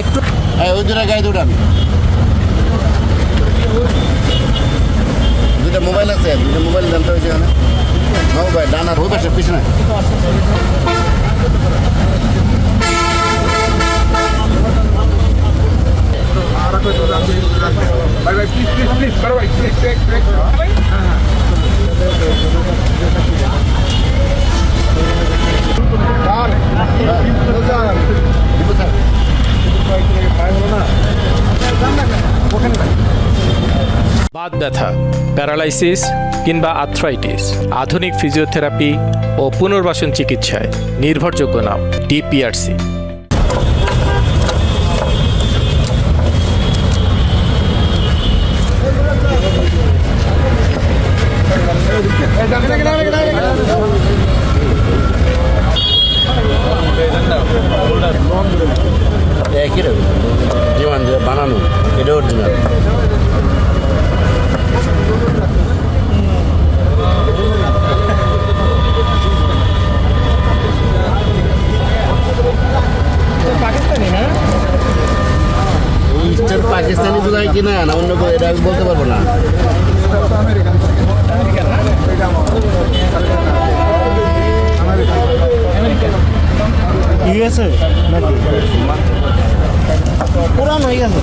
একটু ওই দুটা গাড়ি দুটান দুটা মোবাইল আছে, দুটা মোবাইল জানতে হয়েছে এখানে মোবাইল ডানার ওই পাশে পিছনে বাত ব্যথা, প্যারালাইসিস কিংবা আর্থ্রাইটিস, আধুনিক ফিজিওথেরাপি ও পুনর্বাসন চিকিৎসায় নির্ভরযোগ্য নাম ডিপিআরসি। একই রকম জীবন বানানো, এটা অরিজিনাল। পাকিস্তানি বোঝায় কিনা না অন্য এটা বলতে পারবো না। ইউএসএ নাকি পুরান হয়ে গেছে।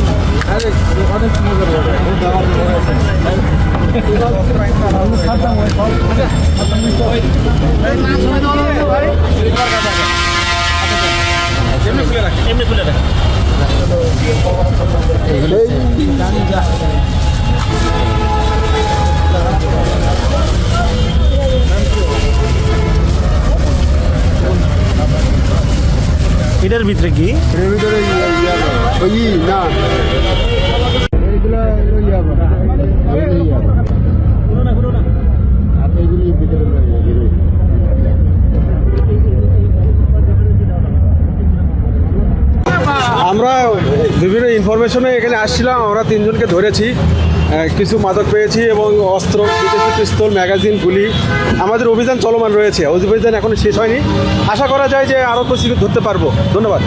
এটার ভিতরে কি? এর ভিতরে না আমরা বিভিন্ন ইনফরমেশনে এখানে আসছিলাম, আমরা তিনজনকে ধরেছি, কিছু মাদক পেয়েছি এবং অস্ত্র, বিদেশি পিস্তল, ম্যাগাজিন, গুলি। আমাদের অভিযান চলমান রয়েছে, অভিযান এখনো শেষ হয়নি। আশা করা যায় যে আরও কিছু ধরতে পারবো। ধন্যবাদ।